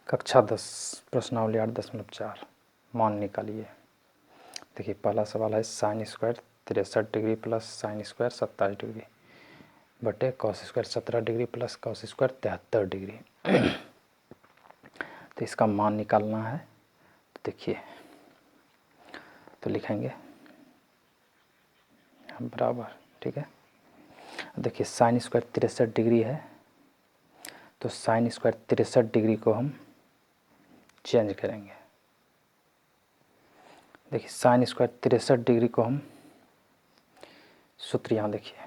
कक्षा 10 प्रश्नावली 8.4 मान निकालिए। देखिए पहला सवाल है sine square 63 degree plus sine square 27 degree बटे cos square 17 degree plus cos square 73 degree. तो इसका मान निकालना है। तो देखिए तो लिखेंगे बराबर, ठीक है। देखिए साइन स्क्वायर 63 डिग्री है, तो साइन स्क्वायर 63 डिग्री को हम चेंज करेंगे। देखिए साइन स्क्वायर 63 डिग्री को हम सूत्र यहाँ देखिए,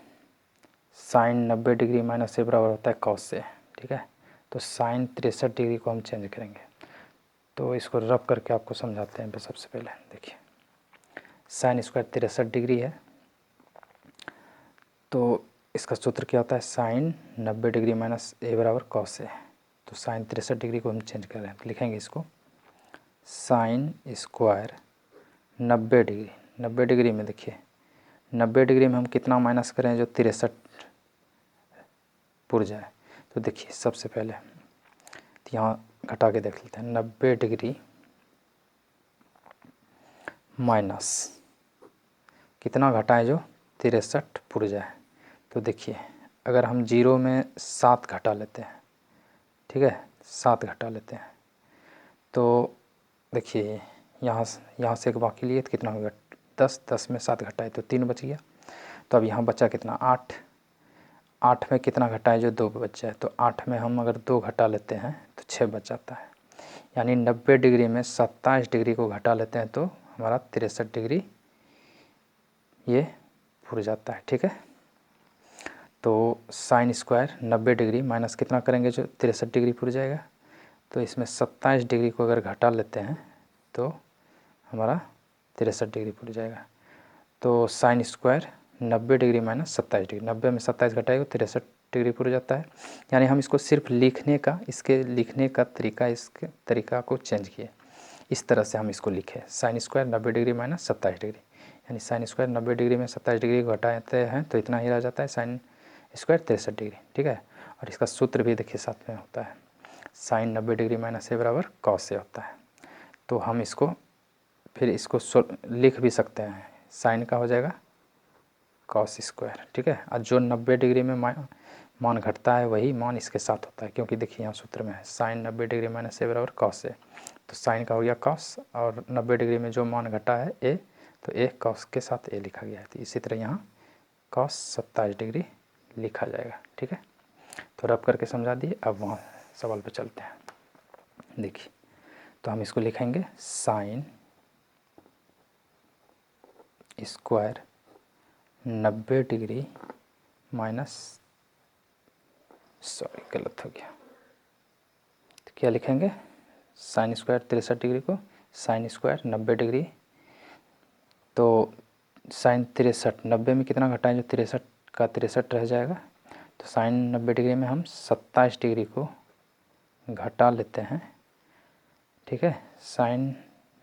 साइन 90 डिग्री माइनस से बराबर होता है कॉस से, ठीक है। तो साइन 63 डिग्री को हम चेंज करेंगे। तो इसको रब करके आपको समझाते हैं। सबसे पहले देखिए साइन स्क्वायर 63 डिग्री है, तो इसका सूत्र क्या होता है, साइन 90 डिग्री माइनस ए बराबर कॉस से। तो साइन 63 डिग्री को हम चेंज कर रहे हैं, तो लिखेंगे इसको साइन स्क्वायर 90 डिग्री। 90 डिग्री में देखिए 90 डिग्री में हम कितना माइनस करें जो 63 पुर जाए। तो देखिए सबसे पहले तो यहाँ घटा के देख लेते हैं। 90 डिग्री माइनस कितना घटाएं जो 63 पुर जाए। तो देखिए अगर हम 0 में 7 घटा लेते हैं, ठीक है, 7 घटा लेते हैं, तो देखिए यहाँ से एक बाकी लिए तो कितना होगा 10, 10 में 7 घटाए तो 3 बच गया। तो अब यहाँ बचा कितना 8, 8 में कितना घटाए जो 2 बच जाए। तो 8 में हम अगर 2 घटा लेते हैं तो 6 बच जाता है। यानी 90 डिग्री में 27 डिग्री को घटा लेते हैं तो हमारा 63 डिग्री ये पुर जाता है, ठीक है। तो साइन स्क्वायर 90 डिग्री माइनस कितना करेंगे जो 63 डिग्री पुर जाएगा। तो इसमें 27 डिग्री को अगर घटा लेते हैं तो हमारा 63 डिग्री पुर जाएगा। तो sign square 90 degree minus 27 degree, 90 में 27 घटाएगा 63 डिग्री पुर जाता है। यानी हम इसको सिर्फ लिखने का, इसके लिखने का तरीका, इसके तरीका को चेंज किए। इस तरह से हम इसको लिखे sign square 90 degree minus 27 degree, यानी साइन स्क्वायर 90 डिग्री में 27 डिग्री को घटाते हैं तो इतना ही रह जाता है साइन स्क्वायर 63 डिग्री, ठीक है। और इसका सूत्र भी देखिए साथ में होता है, साइन 90 डिग्री माइनस ए बराबर कॉस से होता है। तो हम इसको फिर इसको लिख भी सकते हैं, साइन का हो जाएगा कॉस स्क्वायर, ठीक है। और जो 90 डिग्री में मान घटता है वही मान इसके साथ होता है, क्योंकि देखिए यहाँ सूत्र में है साइन 90 डिग्री माइनस ए बराबर कॉस से। तो साइन का हो गया कॉस और 90 डिग्री में जो मान घटा है ए, तो ए कॉस के साथ ए लिखा गया है। तो इसी तरह यहाँ कॉस 27 डिग्री लिखा जाएगा, ठीक है। तो रब करके समझा दिए। अब वहाँ सवाल पे चलते हैं। देखिए तो हम इसको लिखेंगे sign square 90 degree minus, sorry गलत हो गया, तो क्या लिखेंगे साइन स्क्वायर 63 डिग्री को साइन स्क्वायर 90 डिग्री, तो साइन 63, 90 में कितना घटाएं जो 63 का 63 रह जाएगा। तो साइन 90 डिग्री में हम 27 डिग्री को घटा लेते हैं, ठीक है। साइन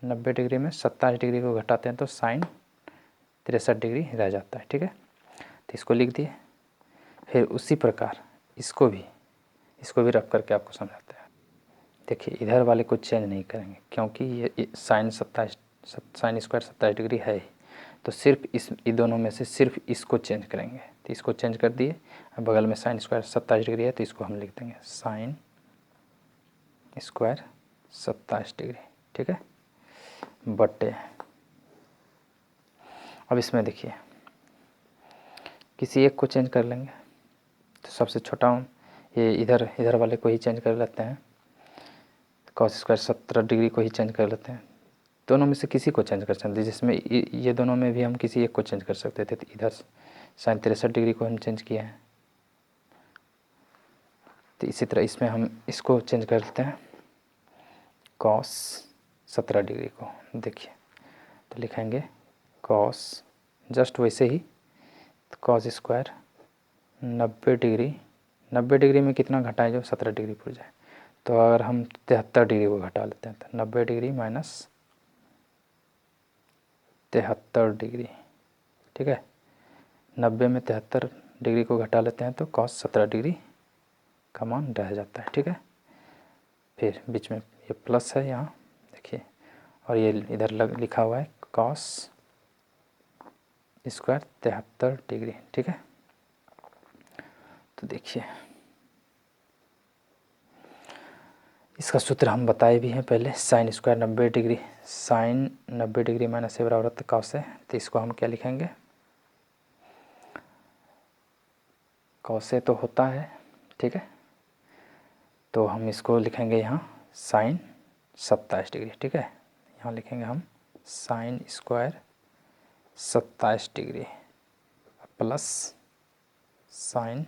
90 डिग्री में 27 डिग्री को घटाते हैं तो साइन 63 डिग्री रह जाता है, ठीक है। तो इसको लिख दिए। फिर उसी प्रकार इसको भी रख करके आपको समझाते हैं। देखिए इधर वाले को चेंज नहीं करेंगे क्योंकि ये साइन स्क्वायर 27 डिग्री है ही, तो सिर्फ इन दोनों में से सिर्फ इसको चेंज करेंगे। तो इसको चेंज कर दिए, बगल में साइन स्क्वायर 27 डिग्री है तो इसको हम लिख देंगे साइन स्क्वायर 27 डिग्री, ठीक है, बटे। अब इसमें देखिए किसी एक को चेंज कर लेंगे। तो सबसे छोटा ये इधर वाले को ही चेंज कर लेते हैं, कॉस स्क्वायर 17 डिग्री को ही चेंज कर लेते हैं। दोनों में से किसी को चेंज कर सकते हैं, जिसमें ये दोनों में भी हम किसी एक को चेंज कर सकते थे। तो इधर साइन 63 डिग्री को हम चेंज किए हैं, तो इसी तरह इसमें हम इसको चेंज कर लेते हैं कॉस 17 डिग्री को। देखिए तो लिखेंगे कॉस, जस्ट वैसे ही कॉस स्क्वायर 90 डिग्री, 90 डिग्री में कितना घटाएं जो 17 डिग्री पुर जाए। तो अगर हम 73 डिग्री को घटा लेते हैं तो 90 डिग्री माइनस 73 डिग्री, ठीक है। 90 में 73 डिग्री को घटा लेते हैं तो कॉस 17 डिग्री का मान रह जाता है, ठीक है। फिर बीच में ये प्लस है यहाँ देखिए, और ये इधर लिखा हुआ है कॉस स्क्वायर 73 डिग्री। ठीक है, तो देखिए इसका सूत्र हम बताए भी हैं पहले, sine square 90 degree, sine 90 degree minus A बराबर होता है कॉस है। तो इसको हम क्या लिखेंगे, कॉस ए तो होता है, ठीक है, तो हम इसको लिखेंगे यहाँ साइन 27 डिग्री। ठीक है, यहाँ लिखेंगे हम sine square 27 degree plus sine,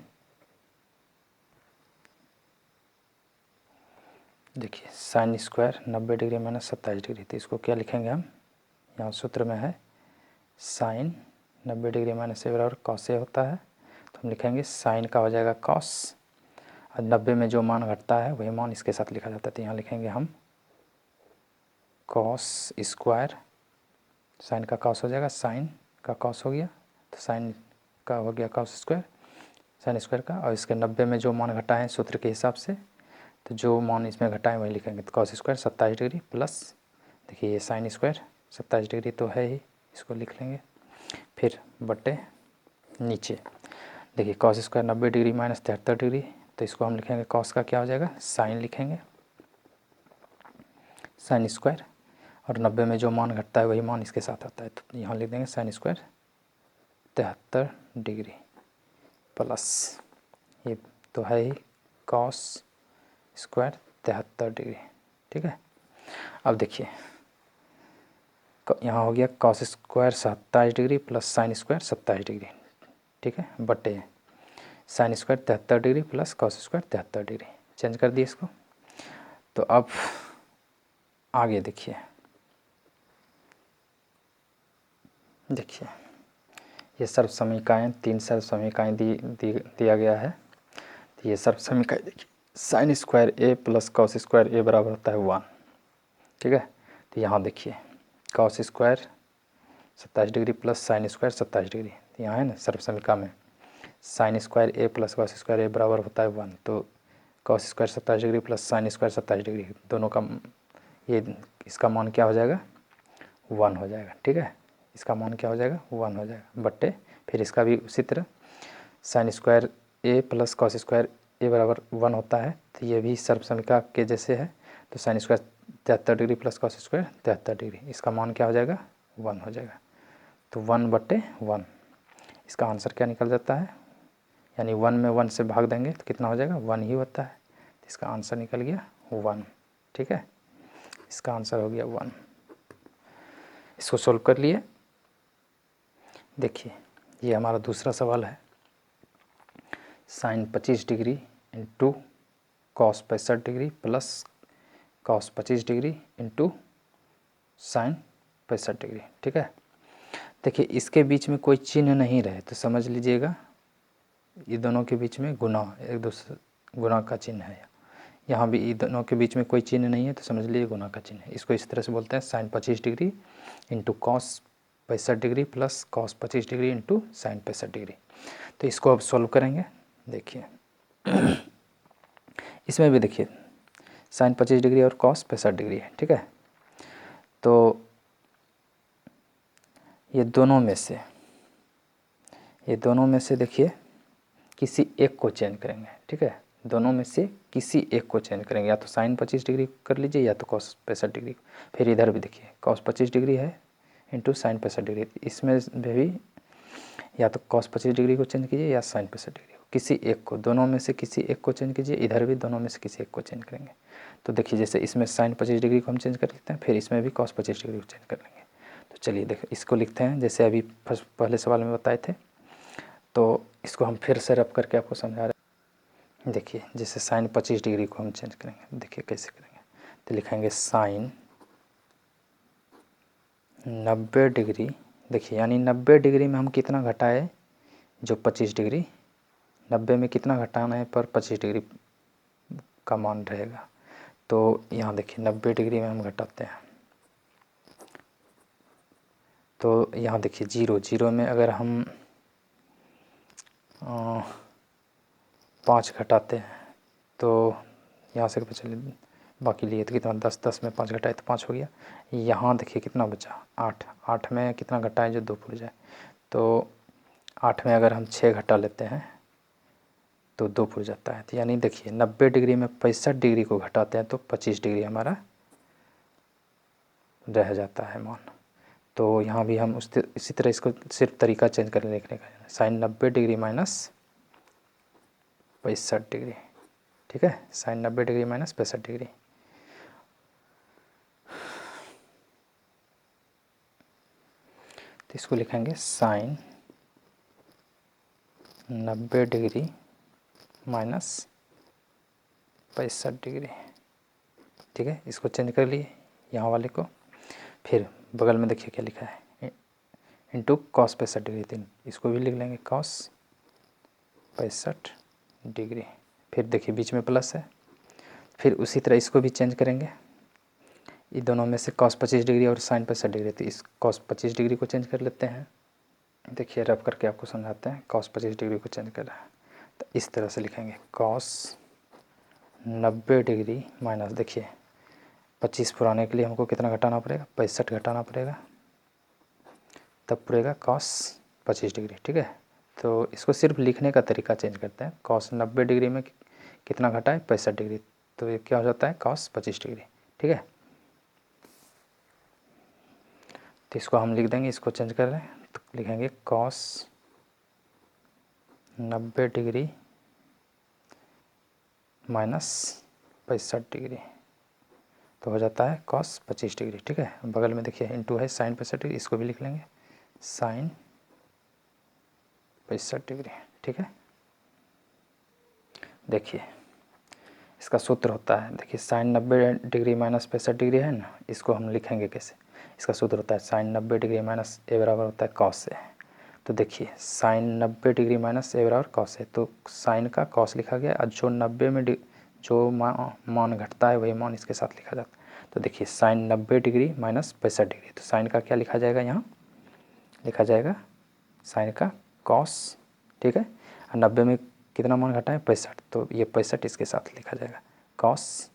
देखिए sine square 90 degree minus 27 degree, तो इसको क्या लिखेंगे हम, यहाँ सूत्र में है साइन 90 डिग्री माइनस ए बराबर कॉस ए होता है, तो हम लिखेंगे साइन का हो जाएगा कॉस, और 90 में जो मान घटता है वही मान इसके साथ लिखा जाता है, तो यहाँ लिखेंगे हम कॉस स्क्वायर, साइन का कॉस हो जाएगा, साइन का कॉस हो गया, तो साइन का हो गया कॉस स्क्वायर, साइन स्क्वायर का, और इसके 90 में जो मान घटा है सूत्र के हिसाब से, तो जो मान इसमें घटा है वही लिखेंगे, तो कॉस स्क्वायर 27 डिग्री प्लस, देखिए ये साइन स्क्वायर 27 डिग्री तो है ही, इसको लिख लेंगे, फिर बटे नीचे देखिए cos square 90 degree minus 73 degree, तो इसको हम लिखेंगे कॉस का क्या हो जाएगा, साइन लिखेंगे, साइन स्क्वायर, और 90 में जो मान घटता है वही मान इसके साथ आता है, तो यहाँ लिख देंगे साइन स्क्वायर 73 डिग्री प्लस, ये तो है ही कॉस स्क्वायर 73 डिग्री। ठीक है, अब देखिए यहाँ हो गया cos square 27 degree plus sine square 27 degree, ठीक है, बटे sine square 73 degree plus cos square 73 degree, change कर दिए इसको। तो अब आगे देखिए, देखिए ये सर्व समीकरण 3 सर्व समीकरण दिया गया है, तो ये सर्व समीकरण देखिए साइन स्क्वायर ए प्लस कॉस स्क्वायर ए बराबर होता है 1। ठीक है, तो यहाँ देखिए cos square 27 degree plus sine square 27 degree, तो यहाँ है ना सर्व समीकरण में साइन स्क्वायर ए प्लस कॉस स्क्वायर ए बराबर होता है 1, तो cos square 27 degree plus sine square 27 degree दोनों का ये इसका मान क्या हो जाएगा 1 हो जाएगा। ठीक है, इसका मान क्या हो जाएगा 1 हो जाएगा, बट्टे फिर इसका भी उसी तरह साइन स्क्वायर ए प्लस कॉस स्क्वायर ए बराबर 1 होता है, तो ये भी सर्व समीकरण के जैसे है, तो sine square 73 degree plus cos square 73 degree, इसका मान क्या हो जाएगा 1 हो जाएगा, तो 1/1 इसका आंसर क्या निकल जाता है, यानी 1 में 1 से भाग देंगे तो कितना हो जाएगा 1 ही होता है, तो इसका आंसर निकल गया 1। ठीक है, इसका आंसर हो गया 1। इसको सोल्व कर लिए। देखिए ये हमारा दूसरा सवाल है, sine 25 degree into cos 65 degree plus cos 25 degree into sine 65 degree. ठीक है, देखिए इसके बीच में कोई चिन्ह नहीं रहे तो समझ लीजिएगा ये दोनों के बीच में गुना, एक दूसरे गुना का चिन्ह है, यहाँ भी ये दोनों के बीच में कोई चिन्ह नहीं है तो समझ लीजिए गुना का चिन्ह है। इसको इस तरह से बोलते हैं sine 25 degree into cos 65 degree plus cos 25 degree into sine 65 degree. तो इसको अब सॉल्व करेंगे। देखिए इसमें भी देखिए साइन 25 डिग्री और कॉस 65 डिग्री है। ठीक है, तो ये दोनों में से देखिए किसी एक को चेंज करेंगे। ठीक है, दोनों में से किसी एक को चेंज करेंगे, या तो साइन 25 डिग्री कर लीजिए या तो कॉस 65 डिग्री। फिर इधर भी देखिए कॉस 25 डिग्री है इंटू साइन 65 डिग्री, इसमें भी या तो कॉस 25 डिग्री को चेंज कीजिए या साइन 65 डिग्री को, किसी एक को, दोनों में से किसी एक को चेंज कीजिए। इधर भी दोनों में से किसी एक को चेंज करेंगे। तो देखिए जैसे इसमें साइन 25 डिग्री को हम चेंज कर लेते हैं, फिर इसमें भी कॉस 25 डिग्री को चेंज कर लेंगे। तो चलिए देखो इसको लिखते हैं जैसे अभी पहले सवाल में बताए थे, तो इसको हम फिर से रब करके आपको समझा रहे हैं। देखिए जैसे साइन 25 डिग्री को हम चेंज करेंगे, देखिए कैसे करेंगे, तो लिखेंगे साइन 90 डिग्री, देखिए यानी 90 डिग्री में हम कितना घटाए, जो 25 डिग्री, 90 में कितना घटाना है पर 25 डिग्री का मान रहेगा। तो यहाँ देखिए 90 डिग्री में हम घटाते हैं, तो यहाँ देखिए जीरो में अगर हम 5 घटाते हैं तो यहाँ से चलिए बाकी लिए तो कितना 10, 10 में 5 घटाए तो 5 हो गया। यहाँ देखिए कितना बचा 8, 8 में कितना घटाए जो 2 पुर जाए, तो 8 में अगर हम 6 घटा लेते हैं तो 2 पुर जाता है। तो यानी देखिए 90 डिग्री में 65 डिग्री को घटाते हैं तो 25 डिग्री हमारा रह जाता है मान। तो यहाँ भी हम इसी तरह इसको सिर्फ तरीका चेंज कर लिखने का, साइन 90 डिग्री माइनस 65 डिग्री, ठीक है, साइन 90 डिग्री माइनस 65 डिग्री। तो इसको लिखेंगे साइन 90 डिग्री माइनस 65 डिग्री, ठीक है। इसको चेंज कर लिए यहाँ वाले को। फिर बगल में देखिए क्या लिखा है, इंटू कॉस 65 डिग्री, 3, इसको भी लिख लेंगे कॉस 65 डिग्री। फिर देखिए बीच में प्लस है, फिर उसी तरह इसको भी चेंज करेंगे, ये दोनों में से कॉस 25 डिग्री और साइन 65 डिग्री, तो इस कॉस 25 डिग्री को चेंज कर लेते हैं। देखिए रब करके आपको समझाते हैं, कॉस 25 डिग्री को चेंज कर रहा है तो इस तरह से लिखेंगे कॉस 90 डिग्री माइनस, देखिए 25 पुराने के लिए हमको कितना घटाना पड़ेगा, 65 घटाना पड़ेगा, तब पड़ेगा कॉस 25 डिग्री, ठीक है। तो इसको सिर्फ लिखने का तरीका चेंज करते हैं, कॉस 90 डिग्री में कितना घटा है 65 डिग्री, तो ये क्या हो जाता है कॉस 25 डिग्री, ठीक है। तो इसको हम लिख देंगे, इसको चेंज कर रहे हैं तो लिखेंगे कॉस 90 डिग्री माइनस 65 डिग्री, तो हो जाता है कॉस 25 डिग्री, ठीक है। बगल में देखिए इंटू है साइन 65 डिग्री, इसको भी लिख लेंगे साइन 65 डिग्री, ठीक है। देखिए इसका सूत्र होता है, देखिए साइन 90 डिग्री माइनस 65 डिग्री है ना, इसको हम लिखेंगे कैसे, इसका सूत्र होता है साइन 90 डिग्री माइनस ए बराबर होता है कॉस ए। तो देखिए साइन 90 डिग्री माइनस ए बराबर कॉस ए, तो साइन का कॉस लिखा गया और जो 90 में जो मान घटता है वही मान इसके साथ लिखा जाता है। तो देखिए साइन 90 डिग्री माइनस 65 डिग्री, तो साइन का क्या लिखा जाएगा, यहाँ लिखा जाएगा साइन का कॉस, ठीक है। और 90 में कितना मान घटा है 65, तो ये 65 इसके साथ लिखा जाएगा कॉस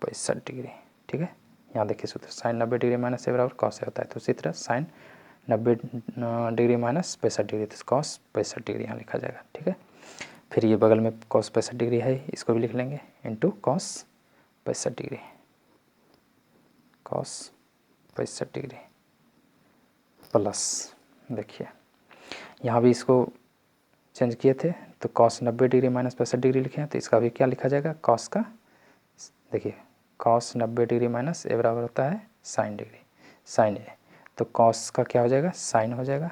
65 डिग्री, ठीक है। यहाँ देखिए सूत्र साइन 90 डिग्री माइनस ए बराबर कॉस ए होता है, तो उसी तरह साइन 90 डिग्री माइनस 65 डिग्री, तो कॉस 65 डिग्री यहाँ लिखा जाएगा, ठीक है। फिर ये बगल में कॉस 65 डिग्री है, इसको भी लिख लेंगे into cos 65 degree, cos 65 degree plus, देखिए यहाँ भी इसको चेंज किए थे तो कॉस 90 डिग्री माइनस 65 डिग्री लिखे हैं, तो इसका भी क्या लिखा जाएगा कॉस का, देखिए कॉस 90 डिग्री माइनस ए बराबर होता है साइन डिग्री, साइन ए, तो कॉस का क्या हो जाएगा साइन हो जाएगा,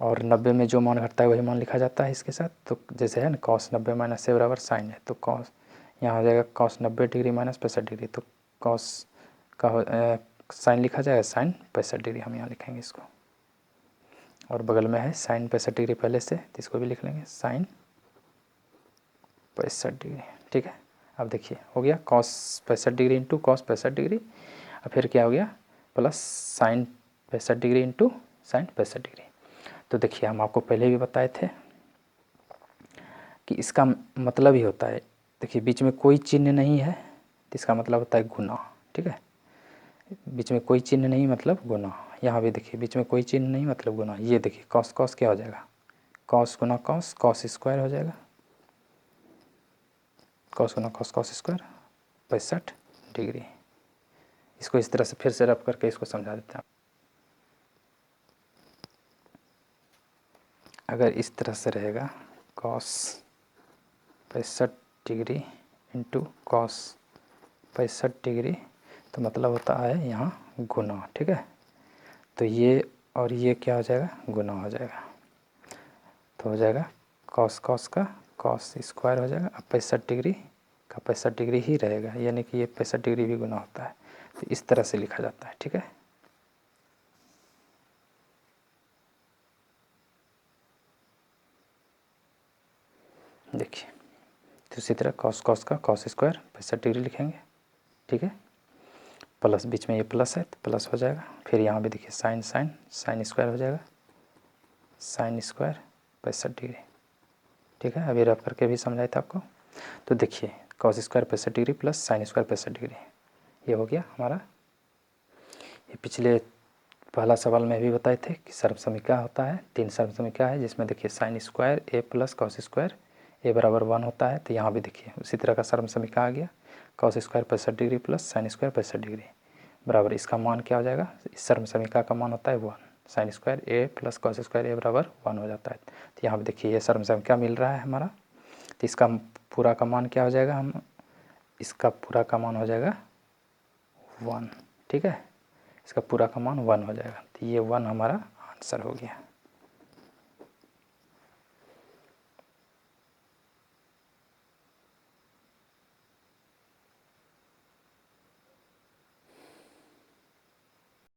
और 90 में जो मान घटता है वही मान लिखा जाता है इसके साथ। तो जैसे है ना कॉस 90 माइनस ए बराबर साइन है, तो कॉस यहाँ हो जाएगा कॉस 90 डिग्री माइनस 65 डिग्री, तो कॉस का साइन लिखा जाएगा साइन 65 डिग्री, हम यहाँ लिखेंगे इसको। और बगल में है साइन 65 डिग्री पहले से, तो इसको भी लिख लेंगे साइन 65 डिग्री, ठीक है। अब देखिए हो गया cos 65 degree into cos 65 degree, और फिर क्या हो गया plus sign 65 degree into sine 65 degree. तो देखिए हम आपको पहले भी बताए थे कि इसका मतलब ही होता है, देखिए बीच में कोई चिन्ह नहीं है तो इसका मतलब होता है गुना, ठीक है। बीच में कोई चिन्ह नहीं मतलब गुना, यहाँ भी देखिए बीच में कोई चिन्ह नहीं मतलब गुना। ये देखिए कॉस कॉस क्या हो जाएगा कॉस गुना कॉस, कॉस स्क्वायर हो जाएगा, कॉस गुना कॉस कॉस स्क्वायर 65 डिग्री। इसको इस तरह से फिर से रब करके इसको समझा देते हैं। अगर इस तरह से रहेगा cos 65 degree into cos 65 degree, तो मतलब होता है यहाँ गुना, ठीक है। तो ये और ये क्या हो जाएगा गुना हो जाएगा, तो हो जाएगा कॉस कॉस का कॉस स्क्वायर हो जाएगा, अब 65 डिग्री का 65 डिग्री ही रहेगा, यानी कि ये 65 डिग्री भी गुना होता है। तो इस तरह से लिखा जाता है, ठीक है। देखिए तो इसी तरह कॉस कॉस का कॉस स्क्वायर 65 डिग्री लिखेंगे, ठीक है। प्लस बीच में ये प्लस है तो प्लस हो जाएगा, फिर यहाँ भी देखिए साइन साइन साइन स्क्वायर हो जाएगा साइन स्क्वायर 65 डिग्री, ठीक है। अभी रफ करके भी समझाया था आपको। तो देखिए cos square 65 degree plus sine square 65 degree, ये हो गया हमारा। ये पिछले पहला सवाल में भी बताए थे कि सर्वसमीका होता है, 3 सर्वसमीका है जिसमें देखिए साइन स्क्वायर ए प्लस कॉस स्क्वायर ए बराबर 1 होता है। तो यहाँ भी देखिए उसी तरह का सर्वसमीका आ गया, cos square 65 degree plus sine square 65 degree बराबर, इसका मान क्या हो जाएगा, इस सर्वसमीका का मान होता है 1, साइन स्क्वायर ए प्लस कॉस स्क्वायर ए बराबर 1 हो जाता है। तो यहाँ पे देखिए ये सर्वसमीका मिल रहा है हमारा, तो इसका पूरा का मान क्या हो जाएगा, हम इसका पूरा का मान हो जाएगा 1, ठीक है, इसका पूरा का मान 1 हो जाएगा। तो ये 1 हमारा आंसर हो गया।